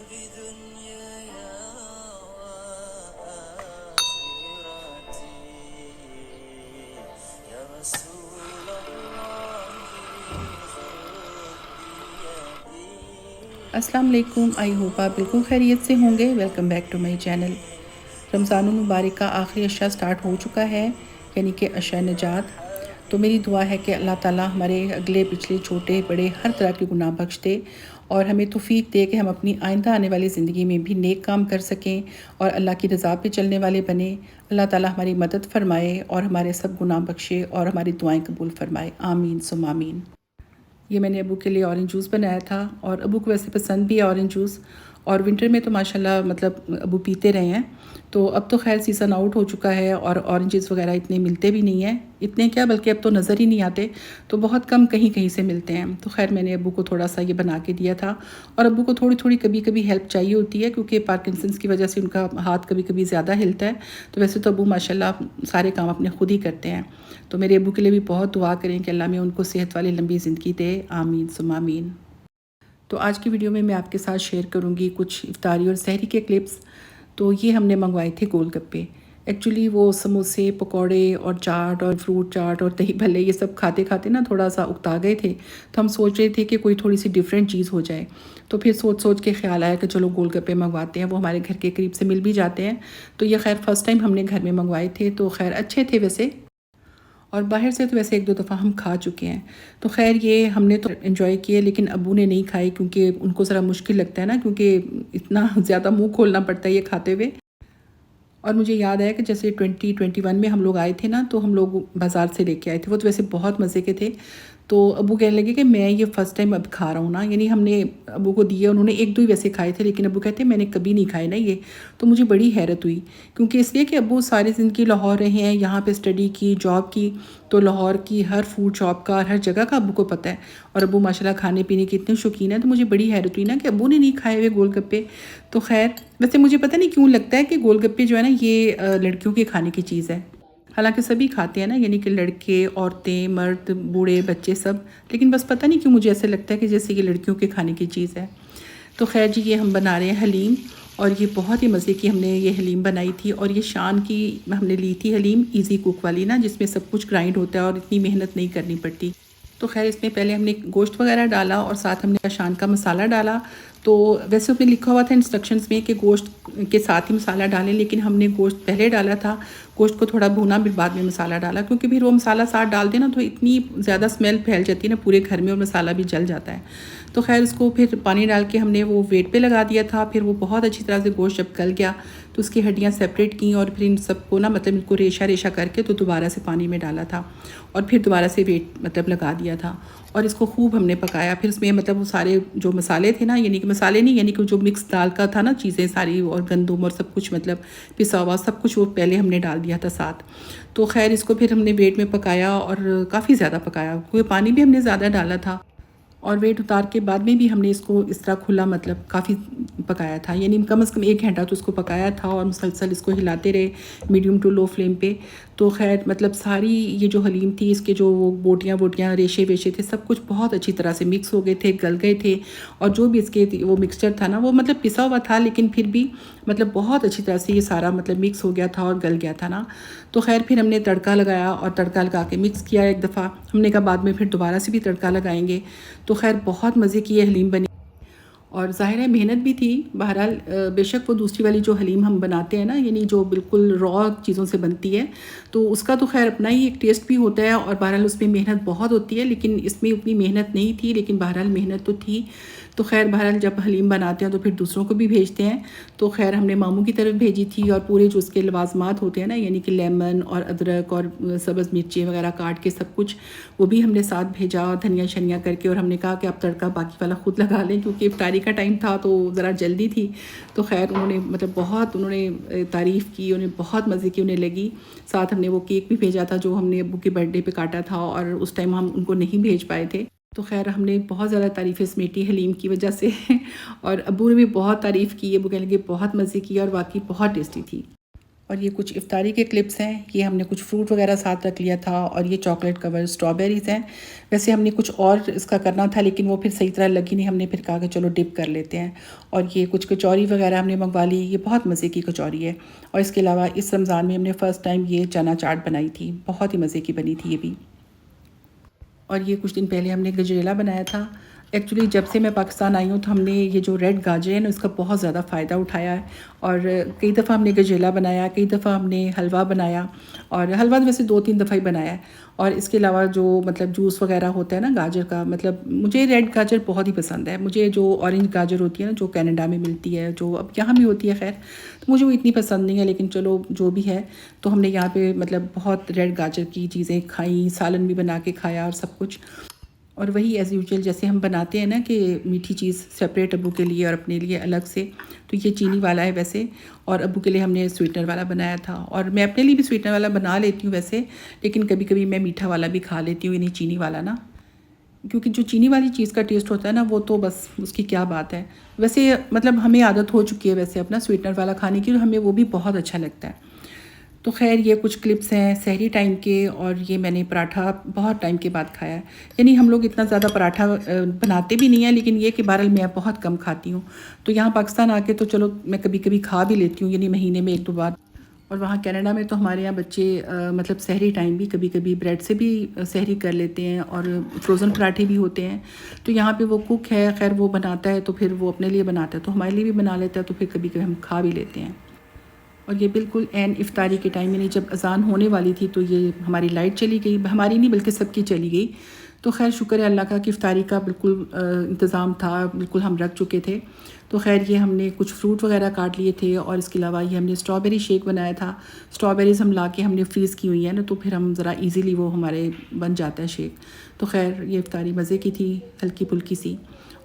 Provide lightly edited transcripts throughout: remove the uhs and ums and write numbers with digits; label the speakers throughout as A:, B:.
A: अस्सलाम वालेकुम। I hope आप बिल्कुल खैरियत से होंगे। Welcome back to my channel. रमज़ानुल मुबारक का आखिरी अशरा स्टार्ट हो चुका है, यानी कि अशरा निजात। तो मेरी दुआ है कि अल्लाह ताला हमारे अगले पिछले छोटे बड़े हर तरह के गुनाह बख्श दे और हमें तौफीक दे कि हम अपनी आइंदा आने वाली ज़िंदगी में भी नेक काम कर सकें और अल्लाह की रज़ा पे चलने वाले बने। अल्लाह ताला हमारी मदद फ़रमाए और हमारे सब गुनाह बख्शे और हमारी दुआएं कबूल फ़रमाए। आमीन सुम आमीन। ये मैंने अबू के लिए ऑरेंज जूस बनाया था और अबू को वैसे पसंद भी है ऑरेंज जूस, और विंटर में तो माशाल्लाह मतलब अबू पीते रहे हैं। तो अब तो खैर सीज़न आउट हो चुका है और ऑरेंजेस वगैरह इतने मिलते भी नहीं हैं, इतने क्या बल्कि अब तो नज़र ही नहीं आते, तो बहुत कम कहीं कहीं से मिलते हैं। तो खैर मैंने अबू को थोड़ा सा ये बना के दिया था और अबू को थोड़ी थोड़ी कभी कभी हेल्प चाहिए होती है क्योंकि पार्किंसंस की वजह से उनका हाथ कभी कभी ज़्यादा हिलता है। तो वैसे तो अबू माशाल्लाह सारे काम अपने खुद ही करते हैं। तो मेरे अबू के लिए भी बहुत दुआ करें कि अल्लाह में उनको सेहत वाली लंबी ज़िंदगी दे। आमीन सुम आमीन। तो आज की वीडियो में मैं आपके साथ शेयर करूंगी कुछ इफ्तारी और सहरी के क्लिप्स। तो ये हमने मंगवाए थे गोलगप्पे। एक्चुअली वो समोसे पकौड़े और चाट और फ्रूट चाट और दही भल्ले ये सब खाते खाते ना थोड़ा सा उकता गए थे, तो हम सोच रहे थे कि कोई थोड़ी सी डिफरेंट चीज़ हो जाए। तो फिर सोच सोच के ख्याल आया कि चलो गोलगप्पे मंगवाते हैं, वो हमारे घर के करीब से मिल भी जाते हैं। तो ये खैर फ़र्स्ट टाइम हमने घर में मंगवाए थे, तो खैर अच्छे थे वैसे, और बाहर से तो वैसे एक दो दफ़ा हम खा चुके हैं। तो ख़ैर ये हमने तो एंजॉय किए, लेकिन अबू ने नहीं खाए क्योंकि उनको ज़रा मुश्किल लगता है ना, क्योंकि इतना ज़्यादा मुंह खोलना पड़ता है ये खाते हुए। और मुझे याद है कि जैसे 2021 में हम लोग आए थे ना, तो हम लोग बाज़ार से लेके आए थे, वो तो वैसे बहुत मज़े के थे। तो अबू कहने लगे कि मैं ये फ़र्स्ट टाइम अब खा रहा हूँ ना, यानी हमने अबू को दिए, उन्होंने एक दो ही वैसे खाए थे, लेकिन अबू कहते मैंने कभी नहीं खाए ना ये। तो मुझे बड़ी हैरत हुई, क्योंकि इसलिए कि अबू सारी ज़िंदगी लाहौर रहे हैं, यहाँ पे स्टडी की, जॉब की, तो लाहौर की हर फूड शॉप का हर जगह का अबू को पता है। और अबू माशाल्लाह खाने पीने के इतने शौकीन है, तो मुझे बड़ी हैरत हुई ना कि अबू ने नहीं खाए हुए गोलगप्पे। तो खैर वैसे मुझे पता नहीं क्यों लगता है कि गोलगप्पे जो है ना ये लड़कियों के खाने की चीज़ है। हालांकि सभी खाते हैं ना, यानी कि लड़के, औरतें, मर्द, बूढ़े, बच्चे सब, लेकिन बस पता नहीं क्यों मुझे ऐसे लगता है कि जैसे ये लड़कियों के खाने की चीज़ है। तो खैर जी, ये हम बना रहे हैं हलीम, और ये बहुत ही मज़े की हमने ये हलीम बनाई थी। और ये शान की हमने ली थी हलीम, इजी कुक वाली ना, जिसमें सब कुछ ग्राइंड होता है और इतनी मेहनत नहीं करनी पड़ती। तो खैर इसमें पहले हमने गोश्त वगैरह डाला और साथ हमने शान का मसाला डाला। तो वैसे उसमें लिखा हुआ था इंस्ट्रक्शंस में कि गोश्त के साथ ही मसाला डालें, लेकिन हमने गोश्त पहले डाला था, गोश्त को थोड़ा भूना, फिर बाद में मसाला डाला, क्योंकि फिर वो मसाला साथ डाल देना तो इतनी ज़्यादा स्मेल फैल जाती है ना पूरे घर में, और मसाला भी जल जाता है। तो खैर उसको फिर पानी डाल के हमने वो वेट पे लगा दिया था। फिर वो बहुत अच्छी तरह से गोश्त जब गल गया तो उसकी हड्डियाँ सेपरेट की, और फिर इन सबको ना मतलब इनको रेशा रेशा करके तो दोबारा से पानी में डाला था, और फिर दोबारा से वेट मतलब लगा दिया था, और इसको खूब हमने पकाया। फिर उसमें मतलब वो सारे जो मसाले थे ना, यानी कि मसाले नहीं, यानी कि जो मिक्स दाल का था ना चीज़ें सारी, और गंदम और सब कुछ मतलब पिसा हुआ सब कुछ वो पहले हमने डाल दिया था साथ। तो खैर इसको फिर हमने वेट में पकाया और काफ़ी ज़्यादा पकाया, क्योंकि पानी भी हमने ज़्यादा डाला था। और वेट उतार के बाद में भी हमने इसको इस तरह खुला मतलब काफ़ी पकाया था, यानी कम से कम 1 घंटा तो इसको पकाया था, और मुसलसल इसको हिलाते रहे मीडियम टू लो फ्लेम पे। तो खैर मतलब सारी ये जो हलीम थी, इसके जो वो बोटियाँ वोटियाँ रेशे वेशे थे, सब कुछ बहुत अच्छी तरह से मिक्स हो गए थे, गल गए थे। और जो भी इसके वो मिक्सचर था ना, वो मतलब पिसा हुआ था, लेकिन फिर भी मतलब बहुत अच्छी तरह से ये सारा मतलब मिक्स हो गया था और गल गया था ना। तो खैर फिर हमने तड़का लगाया, और तड़का लगा के मिक्स किया एक दफ़ा, हमने कहा बाद में फिर दोबारा से भी तड़का लगाएंगे। तो खैर बहुत मज़े की ये हलीम बनी, और ज़ाहिर है मेहनत भी थी। बहरहाल बेशक वो दूसरी वाली जो हलीम हम बनाते हैं ना, यानी जो बिल्कुल रॉ चीज़ों से बनती है, तो उसका तो खैर अपना ही एक टेस्ट भी होता है, और बहरहाल उसमें मेहनत बहुत होती है, लेकिन इसमें उतनी मेहनत नहीं थी, लेकिन बहरहाल मेहनत तो थी। तो खैर बहरहाल जब हलीम बनाते हैं तो फिर दूसरों को भी भेजते हैं। तो खैर हमने मामू की तरफ भेजी थी, और पूरे जो उसके लवाजमात होते हैं ना, यानी कि लेमन और अदरक और सब्ज़ मिर्ची वगैरह काट के सब कुछ, वो भी हमने साथ भेजा धनिया शनिया करके। और हमने कहा कि आप तड़का बाकी वाला खुद लगा लें, क्योंकि इफ्तारी का टाइम था तो ज़रा जल्दी थी। तो खैर उन्होंने मतलब बहुत उन्होंने तारीफ़ की, उन्हें बहुत मज़े की उन्हें लगी। साथ हमने वो केक भी भेजा था जो हमने अब्बू के बर्थडे पे काटा था, और उस टाइम हम उनको नहीं भेज पाए थे। तो खैर हमने बहुत ज़्यादा तारीफ़ें समेटी हलीम की वजह से और अब्बू ने भी बहुत तारीफ़ की, अब्बू कहने लगे बहुत मज़े की और वाकई बहुत टेस्टी थी। और ये कुछ इफ्तारी के क्लिप्स हैं। ये हमने कुछ फ्रूट वगैरह साथ रख लिया था और ये चॉकलेट कवर स्ट्रॉबेरीज़ हैं। वैसे हमने कुछ और इसका करना था लेकिन वो फिर सही तरह लगी नहीं, हमने फिर कहा कि चलो डिप कर लेते हैं। और ये कुछ कचौरी वगैरह हमने मंगवा ली, ये बहुत मज़े की कचौरी है। और इसके अलावा इस रमज़ान में हमने फ़र्स्ट टाइम ये चना चाट बनाई थी, बहुत ही मज़े की बनी थी ये भी। और ये कुछ दिन पहले हमने गजरेला बनाया था। एक्चुअली जब से मैं पाकिस्तान आई हूँ तो हमने ये जो रेड गाजर है ना उसका बहुत ज़्यादा फ़ायदा उठाया है। और कई दफ़ा हमने गजरेला बनाया, कई दफ़ा हमने हलवा बनाया, और हलवा तो वैसे 2-3 दफ़ा ही बनाया है। और इसके अलावा जो मतलब जूस वगैरह होता है ना गाजर का, मतलब मुझे रेड गाजर बहुत ही पसंद है। मुझे जो ऑरेंज गाजर होती है ना, जो कनाडा में मिलती है, जो अब यहाँ भी होती है खैर, तो मुझे वो इतनी पसंद नहीं है, लेकिन चलो जो भी है। तो हमने यहाँ पे मतलब बहुत रेड गाजर की चीज़ें खाई, सालन भी बना के खाया और सब कुछ। और वही एज़ यूजुअल जैसे हम बनाते हैं ना कि मीठी चीज़ सेपरेट अब्बू के लिए और अपने लिए अलग से, तो ये चीनी वाला है वैसे, और अब्बू के लिए हमने स्वीटनर वाला बनाया था। और मैं अपने लिए भी स्वीटनर वाला बना लेती हूँ वैसे, लेकिन कभी कभी मैं मीठा वाला भी खा लेती हूँ, यानी चीनी वाला ना, क्योंकि जो चीनी वाली चीज़ का टेस्ट होता है ना वो तो बस उसकी क्या बात है। वैसे मतलब हमें आदत हो चुकी है वैसे अपना स्वीटनर वाला खाने की, और हमें वो भी बहुत अच्छा लगता है। तो ख़ैर ये कुछ क्लिप्स हैं सहरी टाइम के, और ये मैंने पराठा बहुत टाइम के बाद खाया है। यानी हम लोग इतना ज़्यादा पराठा बनाते भी नहीं हैं, लेकिन ये कि बहरहाल मैं बहुत कम खाती हूँ। तो यहाँ पाकिस्तान आके तो चलो मैं कभी कभी खा भी लेती हूँ, यानी महीने में 1-2 बार। और वहाँ कनाडा में तो हमारे यहाँ बच्चे मतलब सहरी टाइम भी कभी कभी ब्रेड से भी सहरी कर लेते हैं, और फ्रोज़न पराठे भी होते हैं। तो यहाँ पे वो कुक है, खैर वो बनाता है तो फिर वो अपने लिए बनाता है, तो हमारे लिए भी बना लेता है, तो फिर कभी कभी हम खा भी लेते हैं। और ये बिल्कुल एन इफ्तारी के टाइम, यानी जब अज़ान होने वाली थी तो ये हमारी लाइट चली गई, हमारी नहीं बल्कि सबकी चली गई। तो खैर शुक्र है अल्लाह का कि इफ्तारी का बिल्कुल इंतज़ाम था, बिल्कुल हम रख चुके थे। तो खैर ये हमने कुछ फ्रूट वगैरह काट लिए थे, और इसके अलावा ये हमने स्ट्रॉबेरी शेक बनाया था। स्ट्रॉबेरीज़ हम ला के हमने फ्रीज़ की हुई है ना, तो फिर हम ज़रा इजीली वो हमारे बन जाता है शेक। तो खैर ये इफ्तारी मज़े की थी, हल्की फुल्की सी।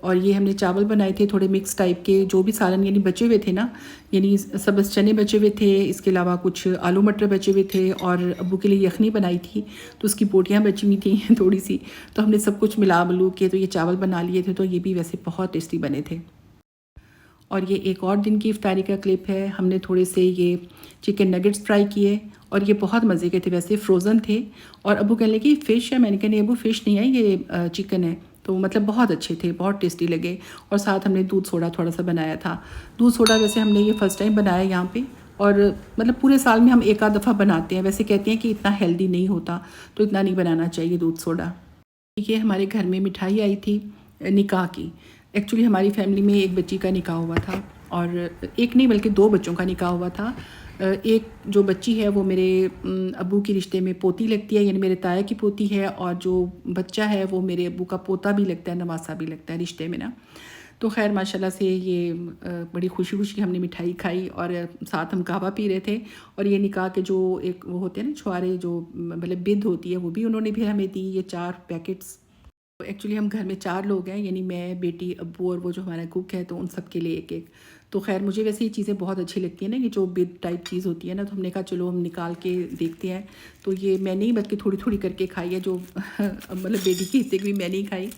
A: और ये हमने चावल बनाए थे थोड़े मिक्स टाइप के, जो भी सालन यानी बचे हुए थे ना, यानी सब्ज़ चने बचे हुए थे, इसके अलावा कुछ आलू मटर बचे हुए थे, और अब्बू के लिए यखनी बनाई थी तो उसकी बोटियाँ बची हुई थी थोड़ी सी। तो हमने सब कुछ मिला मिलू के तो ये चावल बना लिए थे, तो ये भी वैसे बहुत टेस्टी बने थे। और ये एक और दिन की इफ्तारी का क्लिप है। हमने थोड़े से ये चिकन नगेट्स फ्राई किए, और ये बहुत मज़े के थे, वैसे फ्रोज़न थे। और अब्बू कहने लगे फ़िश है, मैंने कहा नहीं अब्बू फ़िश नहीं है, ये चिकन है। तो मतलब बहुत अच्छे थे, बहुत टेस्टी लगे। और साथ हमने दूध सोडा थोड़ा सा बनाया था। दूध सोडा वैसे हमने ये फ़र्स्ट टाइम बनाया यहाँ पे, और मतलब पूरे साल में हम एक आध दफ़ा बनाते हैं। वैसे कहते हैं कि इतना हेल्दी नहीं होता, तो इतना नहीं बनाना चाहिए दूध सोडा। ये हमारे घर में मिठाई आई थी निकाह की। एक्चुअली हमारी फैमिली में एक बच्ची का निकाह हुआ था, और एक नहीं बल्कि 2 बच्चों का निकाह हुआ था। एक जो बच्ची है वो मेरे अब्बू के रिश्ते में पोती लगती है, यानी मेरे ताया की पोती है, और जो बच्चा है वो मेरे अब्बू का पोता भी लगता है, नवासा भी लगता है रिश्ते में ना। तो खैर माशाल्लाह से ये बड़ी खुशी खुशी हमने मिठाई खाई, और साथ हम कहवा पी रहे थे। और ये निकाह के जो एक वो होते हैं ना छुआरे, जो मतलब बिद होती है, वो भी उन्होंने भी हमें दी, ये 4 पैकेट्स। तो एक्चुअली हम घर में 4 लोग हैं, यानी मैं, बेटी, अब्बू और वो जो हमारा कुक है, तो उन सब के लिए एक-एक। तो ख़ैर मुझे वैसे ये चीज़ें बहुत अच्छी लगती हैं ना, ये जो बिद टाइप चीज़ होती है ना, तो हमने कहा चलो हम निकाल के देखते हैं। तो ये मैंने ही बल्कि थोड़ी-थोड़ी करके खाई है, जो मतलब बेटी के हिस्से की भी मैंने ही खाई।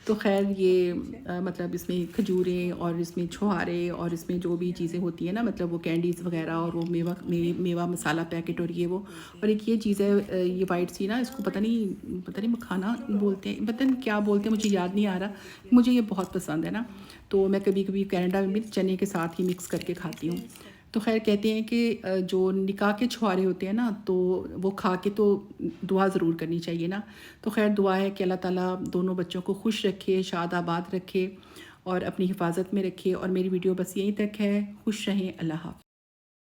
A: तो ख़ैर ये मतलब इसमें खजूरें, और इसमें छुहारे, और इसमें जो भी चीज़ें होती हैं ना, मतलब वो कैंडीज़ वग़ैरह, और वो मेवा मसाला पैकेट, और ये वो। और एक ये चीज़ है ये वाइट सी ना, इसको पता नहीं मखाना बोलते हैं, पता नहीं क्या बोलते हैं, मुझे याद नहीं आ रहा। मुझे ये बहुत पसंद है ना, तो मैं कभी कभी कनाडा में भी चने के साथ ही मिक्स करके खाती हूँ। तो खैर कहते हैं कि जो निकाह के छुहारे होते हैं ना, तो वो खा के तो दुआ ज़रूर करनी चाहिए ना। तो खैर दुआ है कि अल्लाह ताला दोनों बच्चों को खुश रखे, शाद आबाद रखे, और अपनी हिफाजत में रखे। और मेरी वीडियो बस यहीं तक है। खुश रहें, अल्लाह हाफ़िज़।